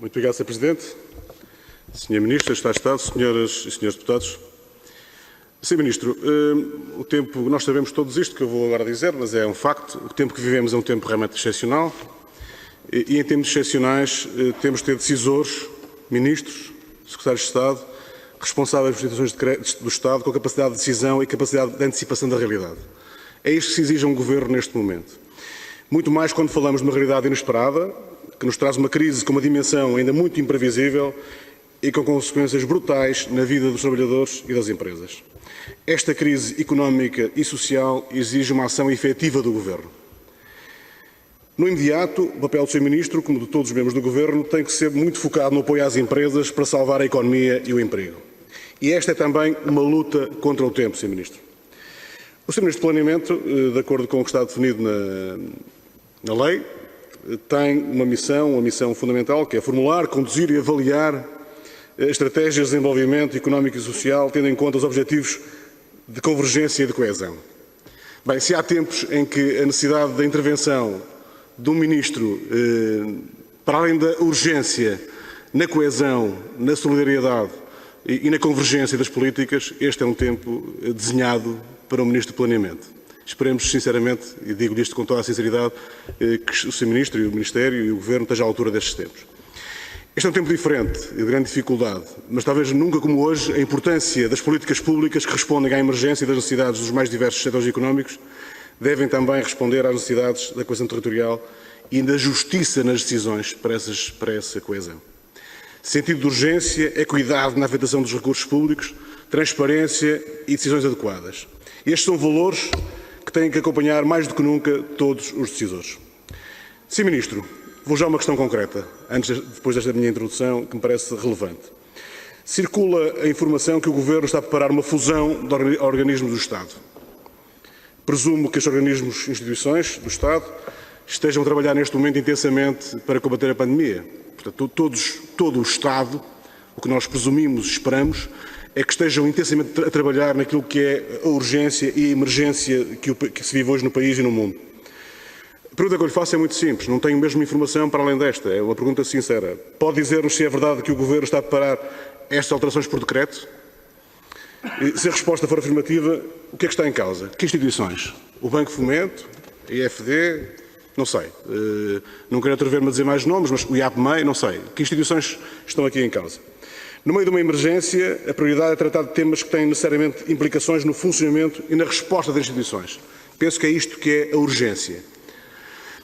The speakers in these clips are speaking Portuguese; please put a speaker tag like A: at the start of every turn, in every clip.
A: Muito obrigado, Sr. Presidente. Sr. Ministro, Estado de Estado, Senhoras e Senhores Deputados. Sr. Ministro, o tempo, nós sabemos todos isto que eu vou agora dizer, mas é um facto. O tempo que vivemos é um tempo realmente excepcional e em tempos excepcionais temos de ter decisores, ministros, secretários de Estado, responsáveis por instituições do Estado com capacidade de decisão e capacidade de antecipação da realidade. É isto que se exige a um governo neste momento. Muito mais quando falamos de uma realidade inesperada, que nos traz uma crise com uma dimensão ainda muito imprevisível e com consequências brutais na vida dos trabalhadores e das empresas. Esta crise económica e social exige uma ação efetiva do Governo. No imediato, o papel do Sr. Ministro, como de todos os membros do Governo, tem que ser muito focado no apoio às empresas para salvar a economia e o emprego. E esta é também uma luta contra o tempo, Sr. Ministro. O Sr. Ministro do Planeamento, de acordo com o que está definido na lei, tem uma missão fundamental, que é formular, conduzir e avaliar estratégias de desenvolvimento económico e social, tendo em conta os objetivos de convergência e de coesão. Bem, se há tempos em que a necessidade da intervenção de um Ministro, para além da urgência na coesão, na solidariedade e na convergência das políticas, este é um tempo desenhado para o Ministro do Planeamento. Esperemos, sinceramente, e digo-lhe isto com toda a sinceridade, que o Sr. Ministro e o Ministério e o Governo estejam à altura destes tempos. Este é um tempo diferente e de grande dificuldade, mas talvez nunca como hoje a importância das políticas públicas que respondem à emergência e das necessidades dos mais diversos setores económicos devem também responder às necessidades da coesão territorial e da justiça nas decisões para essa coesão. Sentido de urgência, equidade na afetação dos recursos públicos, transparência e decisões adequadas. Estes são valores que têm que acompanhar mais do que nunca todos os decisores. Sr. Ministro, vou já a uma questão concreta, depois desta minha introdução, que me parece relevante. Circula a informação que o Governo está a preparar uma fusão de organismos do Estado. Presumo que estes organismos e instituições do Estado estejam a trabalhar neste momento intensamente para combater a pandemia. Portanto, todo o Estado, o que nós presumimos e esperamos, é que estejam intensamente a trabalhar naquilo que é a urgência e a emergência que se vive hoje no país e no mundo. A pergunta que eu lhe faço é muito simples, não tenho mesmo informação para além desta, é uma pergunta sincera. Pode dizer-nos se é verdade que o Governo está a preparar estas alterações por decreto? E, se a resposta for afirmativa, o que é que está em causa? Que instituições? O Banco de Fomento? A IFD? Não sei. Não quero atrever-me a dizer mais nomes, mas o IAPMEI? Não sei. Que instituições estão aqui em causa? No meio de uma emergência, a prioridade é tratar de temas que têm necessariamente implicações no funcionamento e na resposta das instituições. Penso que é isto que é a urgência.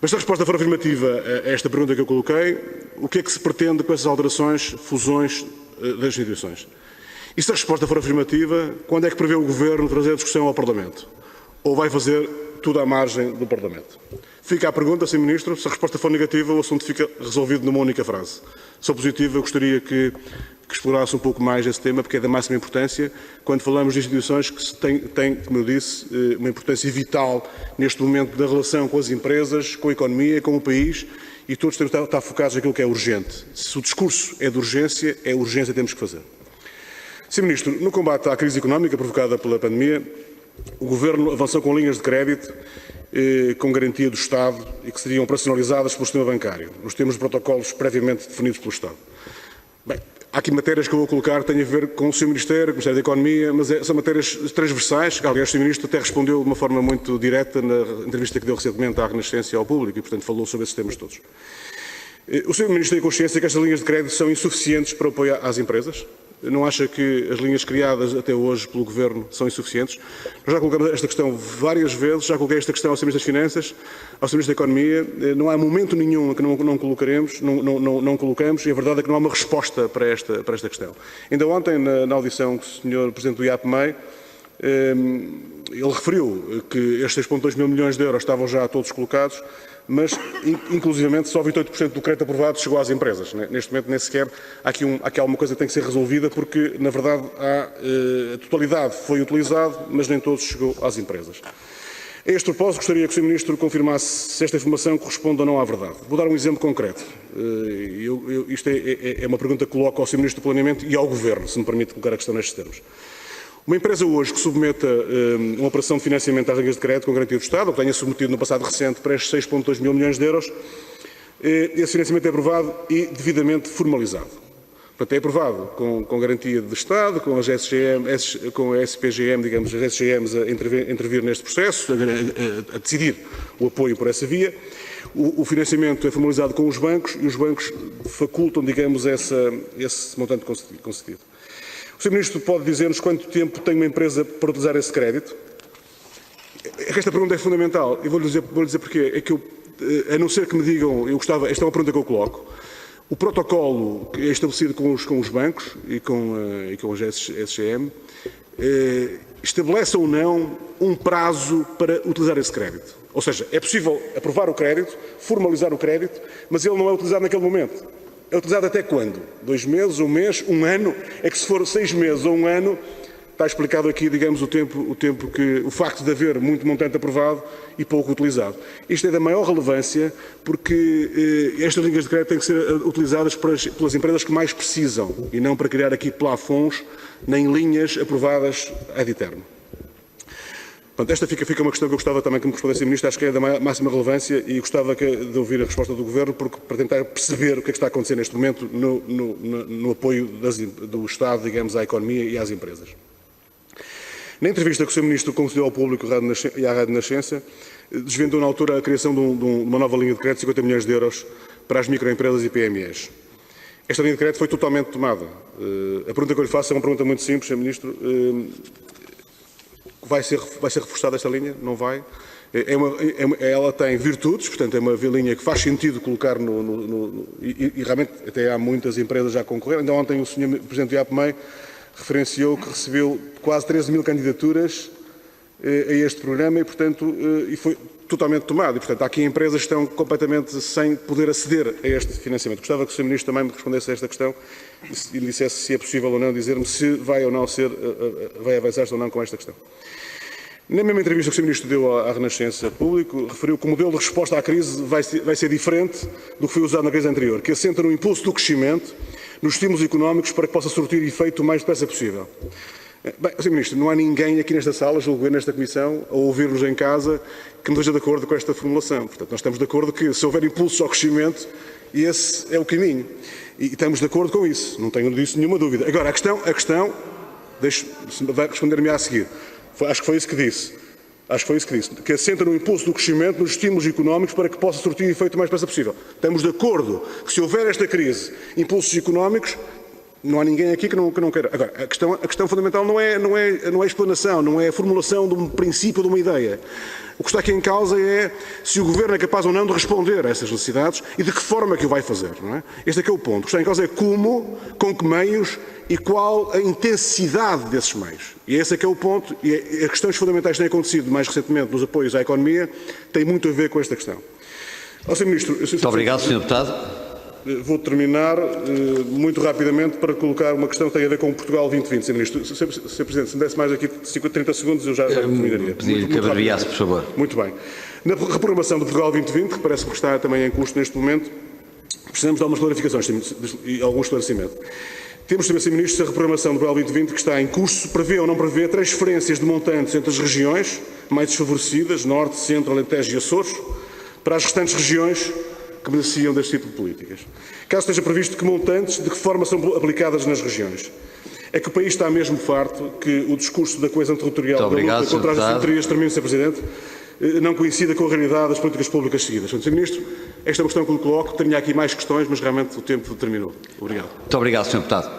A: Mas se a resposta for afirmativa a esta pergunta que eu coloquei, o que é que se pretende com essas alterações, fusões das instituições? E se a resposta for afirmativa, quando é que prevê o Governo trazer a discussão ao Parlamento? Ou vai fazer tudo à margem do Parlamento? Fica a pergunta, Sr. Ministro, se a resposta for negativa, o assunto fica resolvido numa única frase. Se for positiva, eu gostaria que explorasse um pouco mais esse tema, porque é da máxima importância, quando falamos de instituições que têm, como eu disse, uma importância vital neste momento da relação com as empresas, com a economia, com o país, e todos temos de estar focados naquilo que é urgente. Se o discurso é de urgência, é urgência que temos que fazer. Sr. Ministro, no combate à crise económica provocada pela pandemia, o Governo avançou com linhas de crédito com garantia do Estado e que seriam operacionalizadas pelo sistema bancário, nos termos de protocolos previamente definidos pelo Estado. Bem, há aqui matérias que eu vou colocar que têm a ver com o Sr. Ministério, com o Ministério da Economia, mas são matérias transversais, que, aliás, o Sr. Ministro até respondeu de uma forma muito direta na entrevista que deu recentemente à Renascença e ao público e, portanto, falou sobre esses temas todos. O Sr. Ministro tem consciência que estas linhas de crédito são insuficientes para apoiar às empresas? Não acha que as linhas criadas até hoje pelo Governo são insuficientes? Nós já colocamos esta questão várias vezes, já coloquei esta questão ao Sr. Ministro das Finanças, ao Sr. Ministro da Economia, não há momento nenhum que não colocamos, e a verdade é que não há uma resposta para esta questão. Ainda ontem, na audição que o Sr. Presidente do IAPMEI, ele referiu que estes 6,2 mil milhões de euros estavam já todos colocados, mas, inclusivamente, só 28% do crédito aprovado chegou às empresas. Neste momento, nem sequer há aqui alguma coisa que tem que ser resolvida, porque, na verdade, a totalidade foi utilizada, mas nem todo chegou às empresas. A este propósito, gostaria que o Sr. Ministro confirmasse se esta informação corresponde ou não à verdade. Vou dar um exemplo concreto. Isto é uma pergunta que coloco ao Sr. Ministro do Planeamento e ao Governo, se me permite colocar a questão nestes termos. Uma empresa hoje que submeta uma operação de financiamento às linhas de crédito com garantia do Estado, ou que tenha submetido no passado recente para estes 6,2 mil milhões de euros, esse financiamento é aprovado e devidamente formalizado. Portanto, é aprovado com garantia de Estado, com as SGM, com a SPGM, digamos, as SGMs a intervir neste processo, a decidir o apoio por essa via. O financiamento é formalizado com os bancos e os bancos facultam, digamos, esse montante concedido. O Sr. Ministro pode dizer-nos quanto tempo tem uma empresa para utilizar esse crédito? Esta pergunta é fundamental e vou-lhe dizer porquê. É que eu, a não ser que me digam, esta é uma pergunta que eu coloco, o protocolo que é estabelecido com os bancos e com as SGM estabelece ou não um prazo para utilizar esse crédito. Ou seja, é possível aprovar o crédito, formalizar o crédito, mas ele não é utilizado naquele momento. É utilizado até quando? 2 meses, 1 mês, 1 ano? É que se for 6 meses ou 1 ano, está explicado aqui, digamos, o facto de haver muito montante aprovado e pouco utilizado. Isto é da maior relevância porque estas linhas de crédito têm que ser utilizadas pelas empresas que mais precisam e não para criar aqui plafons nem linhas aprovadas ad eterno. Portanto, esta fica uma questão que eu gostava também que me respondesse o Ministro, acho que é da máxima relevância e gostava de ouvir a resposta do Governo para tentar perceber o que é que está a acontecer neste momento no apoio do Estado, digamos, à economia e às empresas. Na entrevista que o Sr. Ministro concedeu ao público e à Rádio Nascença, desvendou na altura a criação de uma nova linha de crédito de 50 milhões de euros para as microempresas e PMEs. Esta linha de crédito foi totalmente tomada. A pergunta que eu lhe faço é uma pergunta muito simples, Sr. Ministro. Vai ser reforçada esta linha? Não vai? Ela tem virtudes, portanto é uma linha que faz sentido colocar e realmente até há muitas empresas já a concorrer. Ainda ontem o Sr. Presidente do IAPMEI referenciou que recebeu quase 13 mil candidaturas a este programa e, portanto, foi totalmente tomado. E, portanto, há aqui empresas que estão completamente sem poder aceder a este financiamento. Gostava que o Sr. Ministro também me respondesse a esta questão e lhe dissesse se é possível ou não dizer-me se vai ou não vai avançar-se ou não com esta questão. Na mesma entrevista que o Sr. Ministro deu à Renascença Público, referiu que o modelo de resposta à crise vai ser diferente do que foi usado na crise anterior, que assenta no impulso do crescimento, nos estímulos económicos para que possa surtir efeito o mais depressa possível. Bem, Sr. Ministro, não há ninguém aqui nesta sala, julgo eu, nesta Comissão, a ouvir-nos em casa, que não esteja de acordo com esta formulação. Portanto, nós estamos de acordo que se houver impulso ao crescimento, esse é o caminho. E estamos de acordo com isso, não tenho disso nenhuma dúvida. Agora, a questão vai responder-me a seguir. Acho que foi isso que disse. Que assenta no impulso do crescimento, nos estímulos económicos para que possa surtir efeito o mais depressa possível. Estamos de acordo que se houver esta crise, impulsos económicos, não há ninguém aqui que não queira. Agora, a questão fundamental não é explanação, não é a formulação de um princípio, de uma ideia. O que está aqui em causa é se o Governo é capaz ou não de responder a essas necessidades e de que forma é que o vai fazer. Não é? Este é que é o ponto. O que está em causa é como, com que meios e qual a intensidade desses meios. E esse é que é o ponto. E as questões fundamentais que têm acontecido mais recentemente nos apoios à economia têm muito a ver com esta questão. Sr. Ministro,
B: muito obrigado, Sr. Deputado.
A: Vou terminar muito rapidamente para colocar uma questão que tem a ver com o Portugal 2020, Sr. Ministro. Sr. Presidente, se me desse mais aqui 30 segundos, eu já terminaria.
B: Pedi-lhe que abreviasse, por favor.
A: Muito bem. Na reprogramação do Portugal 2020, que parece que está também em curso neste momento, precisamos de algumas clarificações e algum esclarecimento. Temos também, Sr. Ministro, se a reprogramação do Portugal 2020, que está em curso, prevê ou não prevê transferências de montantes entre as regiões mais desfavorecidas, Norte, Centro, Alentejo e Açores, para as restantes regiões que beneficiam deste tipo de políticas. Caso esteja previsto, que montantes, de que forma são aplicadas nas regiões? É que o país está mesmo farto que o discurso da coesão territorial da luta contra as assimetrias, termino, Sr. Presidente, não coincida com a realidade das políticas públicas seguidas. Sr. Ministro, esta é uma questão que lhe coloco. Tenho aqui mais questões, mas realmente o tempo terminou. Obrigado.
B: Muito obrigado, Sr. Deputado.